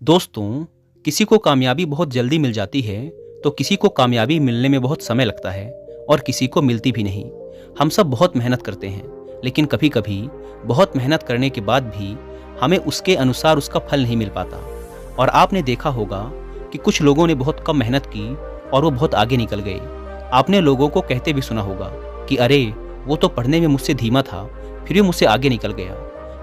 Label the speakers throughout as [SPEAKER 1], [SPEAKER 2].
[SPEAKER 1] दोस्तों, किसी को कामयाबी बहुत जल्दी मिल जाती है तो किसी को कामयाबी मिलने में बहुत समय लगता है और किसी को मिलती भी नहीं। हम सब बहुत मेहनत करते हैं, लेकिन कभी कभी बहुत मेहनत करने के बाद भी हमें उसके अनुसार उसका फल नहीं मिल पाता। और आपने देखा होगा कि कुछ लोगों ने बहुत कम मेहनत की और वो बहुत आगे निकल गए। आपने लोगों को कहते भी सुना होगा कि अरे वो तो पढ़ने में मुझसे धीमा था, फिर भी मुझसे आगे निकल गया।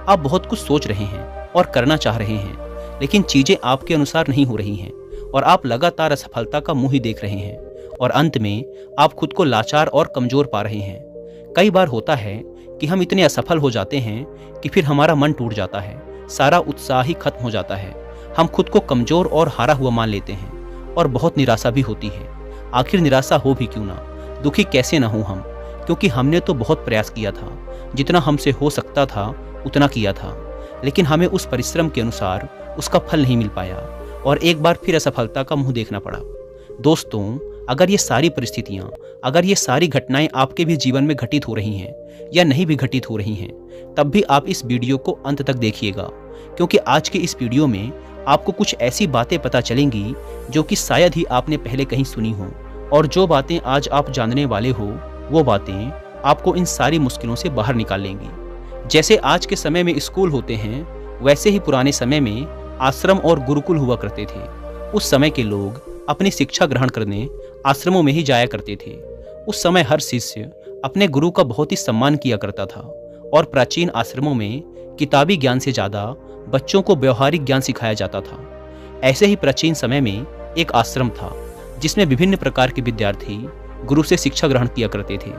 [SPEAKER 1] आप बहुत कुछ सोच रहे हैं और करना चाह रहे हैं, लेकिन चीजें आपके अनुसार नहीं हो रही हैं और आप लगातार असफलता का मुंह ही देख रहे हैं और अंत में आप खुद को लाचार और कमजोर पा रहे हैं। कई बार होता है कि हम इतने असफल हो जाते हैं कि फिर हमारा मन टूट जाता है, सारा उत्साह ही खत्म हो जाता है। हम खुद को कमजोर और हारा हुआ मान लेते हैं और बहुत निराशा भी होती है। आखिर निराशा हो भी क्यों ना, दुखी कैसे ना हो हम, क्योंकि हमने तो बहुत प्रयास किया था, जितना हमसे हो सकता था उतना किया था, लेकिन हमें उस परिश्रम के अनुसार उसका फल नहीं मिल पाया और एक बार फिर असफलता का मुंह देखना पड़ा। दोस्तों, अगर ये सारी परिस्थितियां, अगर ये सारी घटनाएं आपके भी जीवन में घटित हो रही हैं या नहीं भी घटित हो रही हैं, तब भी आप इस वीडियो को अंत तक देखिएगा, क्योंकि आज के इस वीडियो में आपको कुछ ऐसी बातें पता चलेंगी जो कि शायद ही आपने पहले कहीं सुनी हो। और जो बातें आज आप जानने वाले हो, वो बातें आपको इन सारी मुश्किलों से बाहर निकाल लेंगी। जैसे आज के समय में स्कूल होते हैं, वैसे ही पुराने समय में आश्रम और गुरुकुल हुआ करते थे। उस समय के लोग अपनी शिक्षा ग्रहण करने आश्रमों में ही जाया करते थे। उस समय हर शिष्य अपने गुरु का बहुत ही सम्मान किया करता था और प्राचीन आश्रमों में किताबी ज्ञान से ज्यादा बच्चों को व्यवहारिक ज्ञान सिखाया जाता था। ऐसे ही प्राचीन समय में एक आश्रम था जिसमें विभिन्न प्रकार के विद्यार्थी गुरु से शिक्षा ग्रहण किया करते थे।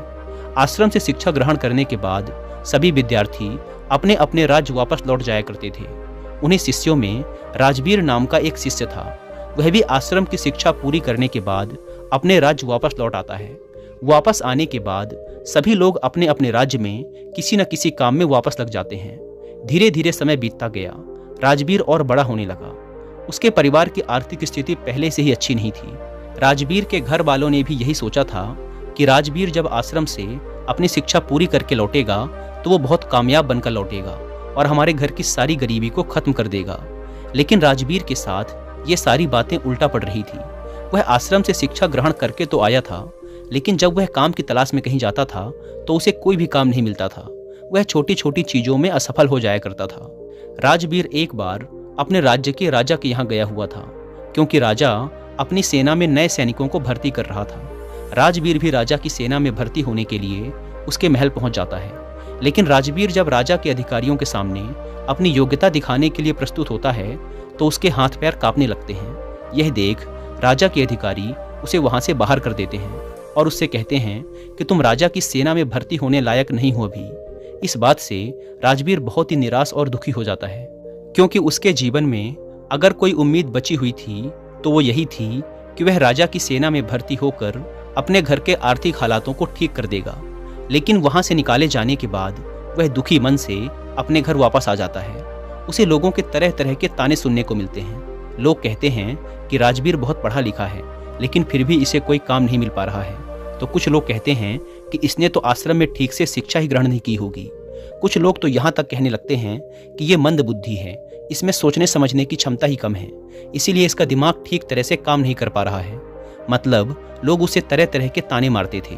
[SPEAKER 1] आश्रम से शिक्षा ग्रहण करने के बाद सभी विद्यार्थी अपने अपने राज्य वापस लौट जाया करते थे। उन्हीं शिष्यों में राजवीर नाम का एक शिष्य था। वह भी आश्रम की शिक्षा पूरी करने के बाद अपने राज्य वापस लौट आता है। वापस आने के बाद सभी लोग अपने अपने राज्य में किसी न किसी काम में वापस लग जाते हैं। धीरे धीरे समय बीतता गया। राजवीर और बड़ा होने लगा। उसके परिवार की आर्थिक स्थिति पहले से ही अच्छी नहीं थी। राजवीर के घर वालों ने भी यही सोचा था कि राजवीर जब आश्रम से अपनी शिक्षा पूरी करके लौटेगा तो वो बहुत कामयाब बनकर लौटेगा और हमारे घर की सारी गरीबी को खत्म कर देगा। लेकिन राजवीर के साथ ये सारी बातें उल्टा पड़ रही थी। वह आश्रम से शिक्षा ग्रहण करके तो आया था, लेकिन जब वह काम की तलाश में कहीं जाता था तो उसे कोई भी काम नहीं मिलता था। वह छोटी छोटी चीजों में असफल हो जाया करता था। राजवीर एक बार अपने राज्य के राजा के यहाँ गया हुआ था, क्योंकि राजा अपनी सेना में नए सैनिकों को भर्ती कर रहा था। राजवीर भी राजा की सेना में भर्ती होने के लिए उसके महल पहुंच जाता है। लेकिन राजवीर जब राजा के अधिकारियों के सामने अपनी योग्यता दिखाने के लिए प्रस्तुत होता है तो उसके हाथ पैर कांपने लगते हैं। यह देख राजा के अधिकारी उसे वहां से बाहर कर देते हैं और उससे कहते हैं कि तुम राजा की सेना में भर्ती होने लायक नहीं हो अभी। इस बात से राजवीर बहुत ही निराश और दुखी हो जाता है, क्योंकि उसके जीवन में अगर कोई उम्मीद बची हुई थी तो वो यही थी कि वह राजा की सेना में भर्ती होकर अपने घर के आर्थिक हालातों को ठीक कर देगा। लेकिन वहां से निकाले जाने के बाद वह दुखी मन से अपने घर वापस आ जाता है। उसे लोगों के तरह तरह के ताने सुनने को मिलते हैं। लोग कहते हैं कि राजवीर बहुत पढ़ा लिखा है, लेकिन फिर भी इसे कोई काम नहीं मिल पा रहा है। तो कुछ लोग कहते हैं कि इसने तो आश्रम में ठीक से शिक्षा ही ग्रहण नहीं की होगी। कुछ लोग तो यहाँ तक कहने लगते हैं कि ये मंद बुद्धि है, इसमें सोचने समझने की क्षमता ही कम है, इसीलिए इसका दिमाग ठीक तरह से काम नहीं कर पा रहा है। मतलब लोग उसे तरह तरह के ताने मारते थे।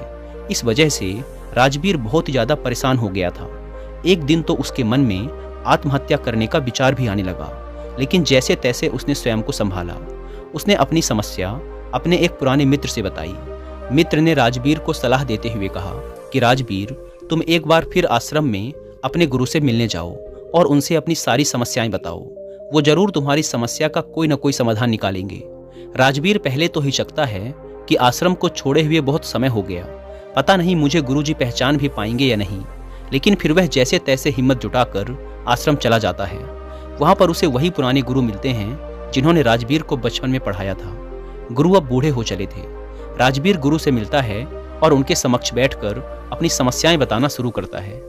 [SPEAKER 1] इस वजह से राजवीर बहुत ज्यादा परेशान हो गया था। एक दिन तो उसके मन में आत्महत्या करने का विचार भी आने लगा, लेकिन जैसे तैसे उसने स्वयं को संभाला। उसने अपनी समस्या अपने एक पुराने मित्र से बताई। मित्र ने राजवीर को सलाह देते हुए कहा कि राजवीर, तुम एक बार फिर आश्रम में अपने गुरु से मिलने जाओ और उनसे अपनी सारी समस्याएं बताओ। वो जरूर तुम्हारी समस्या का कोई न कोई समाधान निकालेंगे। राजवीर पहले तो हिचकता है कि आश्रम को छोड़े हुए बहुत समय हो गया, पता नहीं मुझे गुरुजी पहचान भी पाएंगे या नहीं। लेकिन फिर वह जैसे तैसे हिम्मत जुटाकर आश्रम चला जाता है। वहां पर उसे वही पुराने गुरु मिलते हैं जिन्होंने राजवीर को बचपन में पढ़ाया था। गुरु अब बूढ़े हो चले थे। राजवीर गुरु से मिलता है और उनके समक्ष बैठकर अपनी समस्याएं बताना शुरू करता है।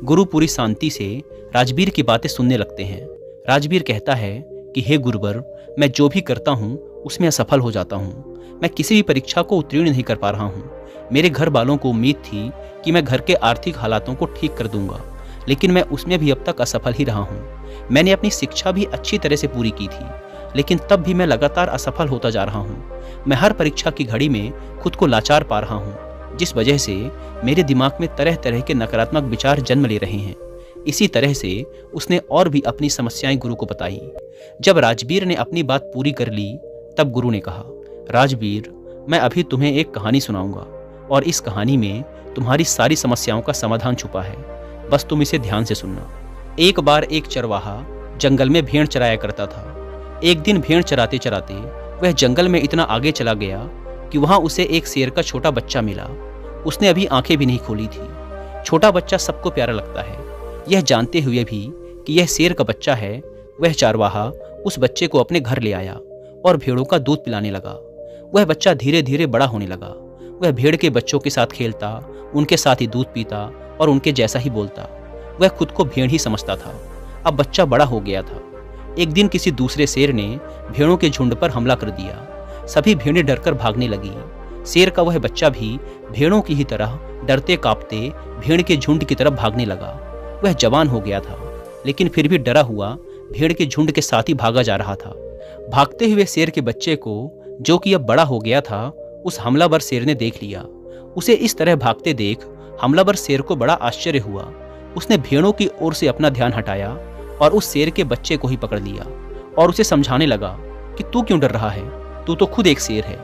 [SPEAKER 1] गुरु पूरी शांति से राजवीर की बातें सुनने लगते हैं। राजवीर कहता है कि हे गुरुवर, मैं जो भी करता हूँ उसमें असफल हो जाता हूँ। मैं किसी भी परीक्षा को उत्तीर्ण नहीं कर पा रहा हूँ। मेरे घर वालों को उम्मीद थी कि मैं घर के आर्थिक हालातों को ठीक कर दूंगा, लेकिन मैं उसमें भी अब तक असफल ही रहा हूँ। मैंने अपनी शिक्षा भी अच्छी तरह से पूरी की थी, लेकिन तब भी मैं लगातार असफल होता जा रहा हूँ। मैं हर परीक्षा की घड़ी में खुद को लाचार पा रहा हूँ, जिस वजह से मेरे दिमाग में तरह तरह के नकारात्मक विचार जन्म ले रहे हैं। इसी तरह से उसने और भी अपनी समस्याएं गुरु को बताई। जब राजवीर ने अपनी बात पूरी कर ली, तब गुरु ने कहा, राजवीर, मैं अभी तुम्हें एक कहानी सुनाऊंगा और इस कहानी में तुम्हारी सारी समस्याओं का समाधान छुपा है। बस तुम इसे ध्यान से सुनना। एक बार एक चरवाहा जंगल में भेड़ चराया करता था। एक दिन भेड़ चराते चराते वह जंगल में इतना आगे चला गया कि वहां उसे एक शेर का छोटा बच्चा मिला। उसने अभी आंखें भी नहीं खोली थी। छोटा बच्चा सबको प्यारा लगता है। यह जानते हुए भी कि यह शेर का बच्चा है, वह चरवाहा उस बच्चे को अपने घर ले आया और भेड़ों का दूध पिलाने लगा। वह बच्चा धीरे धीरे बड़ा होने लगा। वह भेड़ के बच्चों के साथ खेलता, उनके साथ ही दूध पीता और उनके जैसा ही बोलता। वह खुद को भेड़ ही समझता था। अब बच्चा बड़ा हो गया था। एक दिन किसी दूसरे शेर ने भेड़ों के झुंड पर हमला कर दिया। सभी भेड़ें डरकर भागने लगी। शेर का वह बच्चा भी भेड़ों की ही तरह डरते कांपते भेड़ के झुंड की तरफ भागने लगा। वह जवान हो गया था, लेकिन फिर भी डरा हुआ भेड़ के झुंड के साथ ही भागा जा रहा था। भागते हुए शेर के बच्चे को, जो कि अब बड़ा हो गया था, उस हमलावर शेर ने देख लिया। उसे इस तरह भागते देख हमलावर शेर को बड़ा आश्चर्य हुआ। उसने भेड़ों की ओर से अपना ध्यान हटाया और उस शेर के बच्चे को ही पकड़ लिया और उसे समझाने लगा कि तू क्यों डर रहा है, तू तो खुद एक शेर है।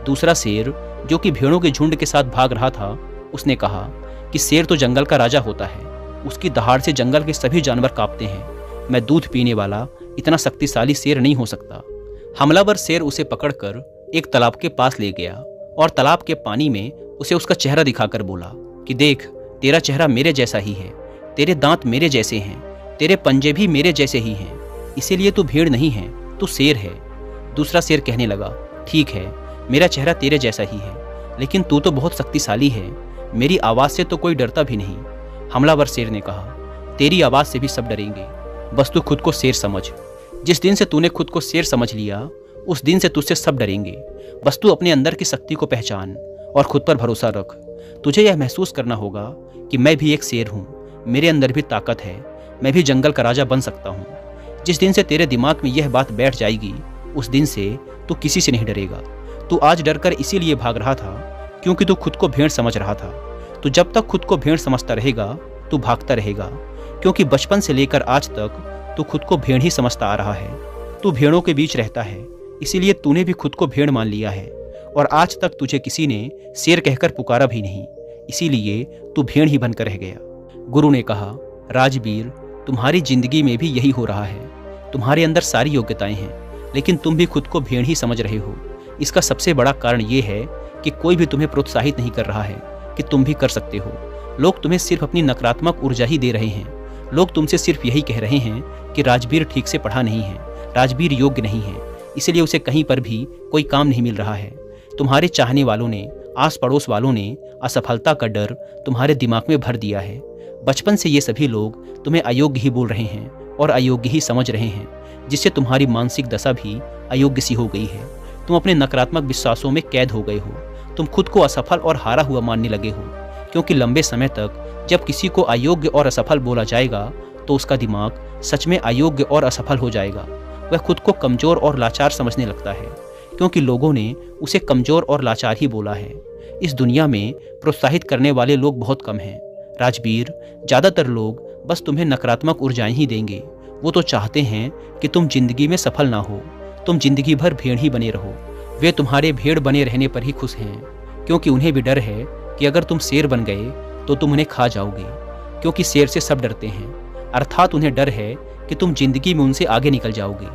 [SPEAKER 1] दूसरा शेर, जो कि भेड़ों के झुंड के साथ भाग रहा था, उसने कहा कि शेर तो जंगल का राजा होता है। उसकी दहाड़ से जंगल के सभी जानवर कांपते हैं। मैं दूध पीने वाला इतना शक्तिशाली शेर नहीं हो सकता। हमलावर शेर उसे पकड़कर एक तालाब के पास ले गया और तालाब के पानी में उसे उसका चेहरा दिखाकर बोला कि देख, तेरा चेहरा मेरे जैसा ही है, तेरे दांत मेरे जैसे हैं, तेरे पंजे भी मेरे जैसे ही हैं, इसीलिए तू भेड़ नहीं है, तू शेर है। दूसरा शेर कहने लगा, ठीक है, मेरा चेहरा तेरे जैसा ही है, लेकिन तू तो बहुत शक्तिशाली है, मेरी आवाज़ से तो कोई डरता भी नहीं। हमलावर शेर ने कहा, तेरी आवाज़ से भी सब डरेंगे, बस तू खुद को शेर समझ। जिस दिन से तूने खुद को शेर समझ लिया, उस दिन से तुझसे सब डरेंगे। बस तू अपने अंदर की शक्ति को पहचान और खुद पर भरोसा रख। तुझे यह महसूस करना होगा कि मैं भी एक शेर हूँ, मेरे अंदर भी ताकत है, मैं भी जंगल का राजा बन सकता हूँ। जिस दिन से तेरे दिमाग में यह बात बैठ जाएगी, उस दिन से तू किसी से नहीं डरेगा। तू आज डरकर इसीलिए भाग रहा था क्योंकि तू खुद को भेड़ समझ रहा था। तू जब तक खुद को भेड़ समझता रहेगा, तू भागता रहेगा, क्योंकि बचपन से लेकर आज तक तू खुद को भेड़ ही समझता आ रहा है। तू भेड़ों के बीच रहता है, इसीलिए तूने भी खुद को भेड़ मान लिया है और आज तक तुझे किसी ने शेर कहकर पुकारा भी नहीं, इसीलिए तू भेड़ ही बनकर रह गया। गुरु ने कहा, राजवीर, तुम्हारी जिंदगी में भी यही हो रहा है। तुम्हारे अंदर सारी योग्यताएं हैं, लेकिन तुम भी खुद को भेड़ ही समझ रहे हो। इसका सबसे बड़ा कारण ये है कि कोई भी तुम्हें प्रोत्साहित नहीं कर रहा है कि तुम भी कर सकते हो। लोग तुम्हें सिर्फ अपनी नकारात्मक ऊर्जा ही दे रहे हैं। लोग तुमसे सिर्फ यही कह रहे हैं कि राजवीर ठीक से पढ़ा नहीं है, राजवीर योग्य नहीं है, इसलिए उसे कहीं पर भी कोई काम नहीं मिल रहा है। तुम्हारे चाहने वालों ने, आस पड़ोस वालों ने असफलता का डर तुम्हारे दिमाग में भर दिया है। बचपन से ये सभी लोग तुम्हें अयोग्य ही बोल रहे हैं और अयोग्य ही समझ रहे हैं, जिससे तुम्हारी मानसिक दशा भी अयोग्य सी हो गई है। तुम अपने नकारात्मक विश्वासों में कैद हो गए हो। तुम खुद को असफल और हारा हुआ मानने लगे हो, क्योंकि लंबे समय तक जब किसी को अयोग्य और असफल बोला जाएगा तो उसका दिमाग सच में अयोग्य और असफल हो जाएगा। वह खुद को कमज़ोर और लाचार समझने लगता है, क्योंकि लोगों ने उसे कमज़ोर और लाचार ही बोला है। इस दुनिया में प्रोत्साहित करने वाले लोग बहुत कम हैं। राजवीर, ज़्यादातर लोग बस तुम्हें नकारात्मक ऊर्जाएं ही देंगे। वो तो चाहते हैं कि तुम जिंदगी में सफल ना हो, तुम जिंदगी भर भेड़ ही बने रहो। वे तुम्हारे भेड़ बने रहने पर ही खुश हैं, क्योंकि उन्हें भी डर है कि अगर तुम शेर बन गए तो तुम उन्हें खा जाओगे, क्योंकि शेर से सब डरते हैं। अर्थात उन्हें डर है कि तुम जिंदगी में उनसे आगे निकल जाओगे।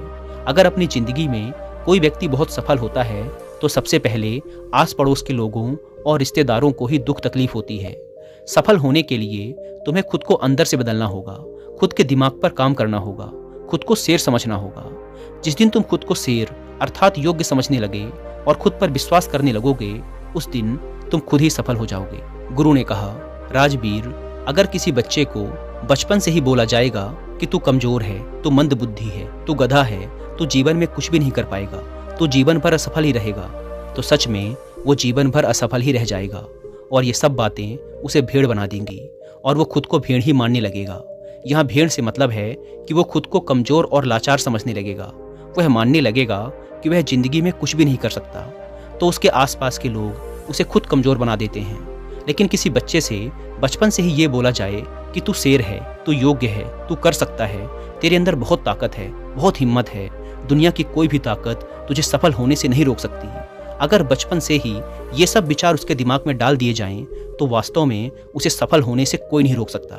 [SPEAKER 1] अगर अपनी जिंदगी में कोई व्यक्ति बहुत सफल होता है तो सबसे पहले आस पड़ोस के लोगों और रिश्तेदारों को ही दुख तकलीफ होती है। सफल होने के लिए तुम्हें खुद को अंदर से बदलना होगा, खुद के दिमाग पर काम करना होगा, खुद को शेर समझना होगा। जिस दिन तुम खुद को शेर अर्थात योग्य समझने लगे और खुद पर विश्वास करने लगोगे, उस दिन तुम खुद ही सफल हो जाओगे। गुरु ने कहा, राजवीर, अगर किसी बच्चे को बचपन से ही बोला जाएगा कि तू कमजोर है, तू मंद बुद्धि है, तू गधा है, तू जीवन में कुछ भी नहीं कर पाएगा, तू जीवन भर असफल ही रहेगा, तो सच में वो जीवन भर असफल ही रह जाएगा और ये सब बातें उसे भेड़ बना देंगी और वो खुद को भेड़ ही मानने लगेगा। यहाँ भेड़ से मतलब है कि वो खुद को कमजोर और लाचार समझने लगेगा। वह मानने लगेगा कि वह जिंदगी में कुछ भी नहीं कर सकता, तो उसके आसपास के लोग उसे खुद कमज़ोर बना देते हैं। लेकिन किसी बच्चे से बचपन से ही ये बोला जाए कि तू शेर है, तू योग्य है, तू कर सकता है, तेरे अंदर बहुत ताकत है, बहुत हिम्मत है, दुनिया की कोई भी ताकत तुझे सफल होने से नहीं रोक सकती। अगर बचपन से ही ये सब विचार उसके दिमाग में डाल दिए जाएं, तो वास्तव में उसे सफल होने से कोई नहीं रोक सकता,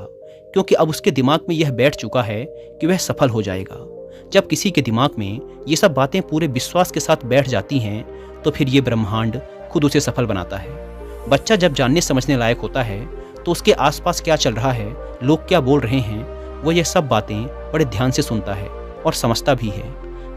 [SPEAKER 1] क्योंकि अब उसके दिमाग में यह बैठ चुका है कि वह सफल हो जाएगा। जब किसी के दिमाग में ये सब बातें पूरे विश्वास के साथ बैठ जाती हैं, तो फिर ये ब्रह्मांड खुद उसे सफल बनाता है। बच्चा जब जानने समझने लायक होता है, तो उसके आसपास क्या चल रहा है, लोग क्या बोल रहे हैं, वो ये सब बातें बड़े ध्यान से सुनता है और समझता भी है।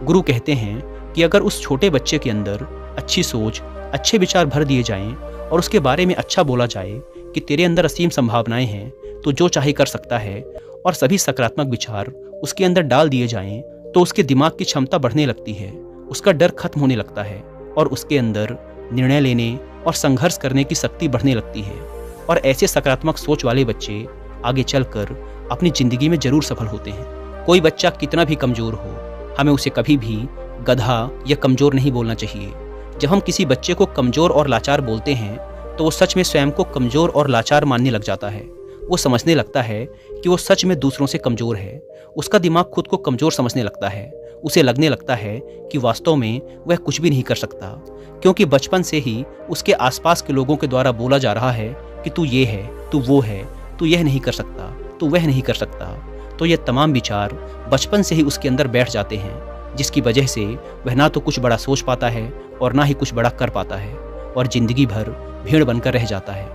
[SPEAKER 1] गुरु कहते हैं कि अगर उस छोटे बच्चे के अंदर अच्छी सोच, अच्छे विचार भर दिए जाएं और उसके बारे में अच्छा बोला जाए कि तेरे अंदर असीम संभावनाएं हैं, तो जो चाहे कर सकता है, और सभी सकारात्मक विचार उसके अंदर डाल दिए जाएं, तो उसके दिमाग की क्षमता बढ़ने लगती है, उसका डर खत्म होने लगता है और उसके अंदर निर्णय लेने और संघर्ष करने की शक्ति बढ़ने लगती है। और ऐसे सकारात्मक सोच वाले बच्चे आगे चलकर अपनी जिंदगी में जरूर सफल होते हैं। कोई बच्चा कितना भी कमजोर हो, हमें उसे कभी भी गधा या कमजोर नहीं बोलना चाहिए। जब हम किसी बच्चे को कमजोर और लाचार बोलते हैं, तो वो सच में स्वयं को कमजोर और लाचार मानने लग जाता है। वो समझने लगता है कि वो सच में दूसरों से कमजोर है। उसका दिमाग खुद को कमजोर समझने लगता है। उसे लगने लगता है कि वास्तव में वह कुछ भी नहीं कर सकता, क्योंकि बचपन से ही उसके आसपास के लोगों के द्वारा बोला जा रहा है कि तू ये है, तू वो है, तू यह नहीं कर सकता, तू वह नहीं कर सकता। तो ये तमाम विचार बचपन से ही उसके अंदर बैठ जाते हैं, जिसकी वजह से वह ना तो कुछ बड़ा सोच पाता है और ना ही कुछ बड़ा कर पाता है, और जिंदगी भर भेड़ बनकर रह जाता है।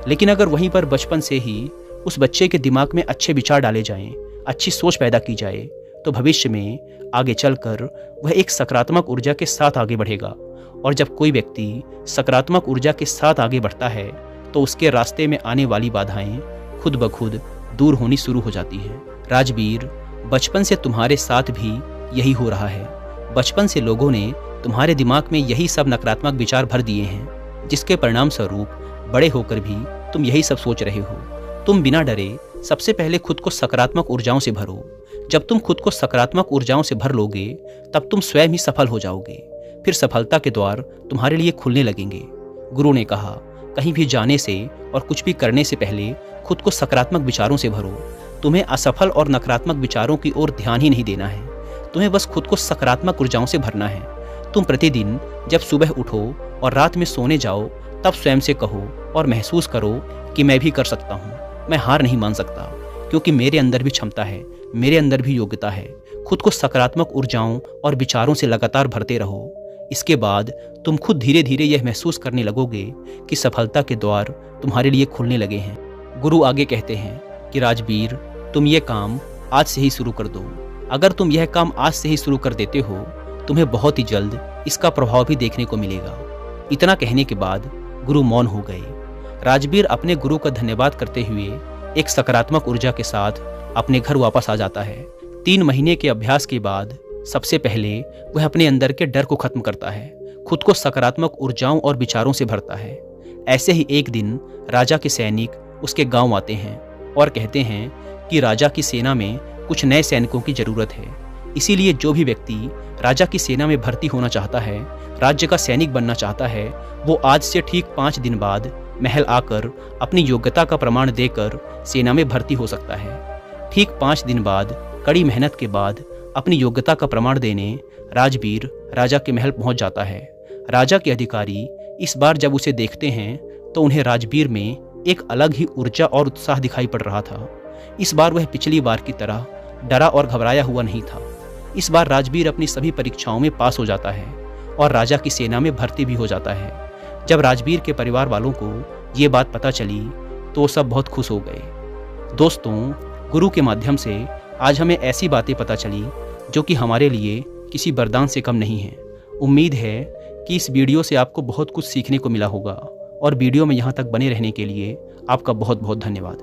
[SPEAKER 1] लेकिन अगर वहीं पर बचपन से ही उस बच्चे के दिमाग में अच्छे विचार डाले जाएं, अच्छी सोच पैदा की जाए, तो भविष्य में आगे चलकर वह एक सकारात्मक ऊर्जा के साथ आगे बढ़ेगा। और जब कोई व्यक्ति सकारात्मक ऊर्जा के साथ आगे बढ़ता है, तो उसके रास्ते में आने वाली बाधाएं खुद ब खुद दूर होनी शुरू हो जाती हैं। राजवीर, बचपन से तुम्हारे साथ भी यही हो रहा है। बचपन से लोगों ने तुम्हारे दिमाग में यही सब नकारात्मक विचार भर दिए हैं, जिसके परिणाम स्वरूप बड़े होकर भी तुम यही सब सोच रहे हो। तुम बिना डरे सबसे पहले खुद को सकारात्मक ऊर्जाओं से भरो। जब तुम खुद को सकारात्मक ऊर्जाओं से भर लोगे, तब तुम स्वयं ही सफल हो जाओगे। फिर सफलता के द्वार तुम्हारे लिए खुलने लगेंगे। गुरु ने कहा, कहीं भी जाने से और कुछ भी करने से पहले खुद को सकारात्मक विचारों से भरो। तुम्हें असफल और नकारात्मक विचारों की ओर ध्यान ही नहीं देना है। तुम्हें बस खुद को सकारात्मक ऊर्जाओं से भरना है। तुम प्रतिदिन जब सुबह उठो और रात में सोने जाओ, तब स्वयं से कहो और महसूस करो कि मैं भी कर सकता हूँ, मैं हार नहीं मान सकता, क्योंकि मेरे अंदर भी क्षमता है, मेरे अंदर भी योग्यता है। खुद को सकारात्मक ऊर्जाओं और विचारों से लगातार भरते रहो। इसके बाद तुम खुद धीरे धीरे यह महसूस करने लगोगे कि सफलता के द्वार तुम्हारे लिए खुलने लगे हैं। गुरु आगे कहते हैं कि राजवीर, तुम ये काम आज से ही शुरू कर दो। अगर तुम यह काम आज से ही शुरू कर देते हो, तुम्हें बहुत ही जल्द इसका प्रभाव भी देखने को मिलेगा। इतना कहने के बाद गुरु मौन हो गए। राजवीर अपने गुरु का धन्यवाद करते हुए एक सकारात्मक ऊर्जा के साथ अपने घर वापस आ जाता है। 3 महीने के अभ्यास के बाद सबसे पहले वह अपने अंदर के डर को खत्म करता है, खुद को सकारात्मक ऊर्जाओं और विचारों से भरता है। ऐसे ही एक दिन राजा के सैनिक उसके गांव आते हैं और कहते हैं कि राजा की सेना में कुछ नए सैनिकों की जरूरत है। इसीलिए जो भी व्यक्ति राजा की सेना में भर्ती होना चाहता है, राज्य का सैनिक बनना चाहता है, वो आज से ठीक 5 दिन बाद महल आकर अपनी योग्यता का प्रमाण देकर सेना में भर्ती हो सकता है। ठीक 5 दिन बाद कड़ी मेहनत के बाद अपनी योग्यता का प्रमाण देने राजवीर राजा के महल पहुंच जाता है। राजा के अधिकारी इस बार जब उसे देखते हैं, तो उन्हें राजवीर में एक अलग ही ऊर्जा और उत्साह दिखाई पड़ रहा था। इस बार वह पिछली बार की तरह डरा और घबराया हुआ नहीं था। इस बार राजवीर अपनी सभी परीक्षाओं में पास हो जाता है और राजा की सेना में भर्ती भी हो जाता है। जब राजवीर के परिवार वालों को ये बात पता चली, तो सब बहुत खुश हो गए। दोस्तों, गुरु के माध्यम से आज हमें ऐसी बातें पता चली जो कि हमारे लिए किसी वरदान से कम नहीं है। उम्मीद है कि इस वीडियो से आपको बहुत कुछ सीखने को मिला होगा, और वीडियो में यहाँ तक बने रहने के लिए आपका बहुत बहुत धन्यवाद।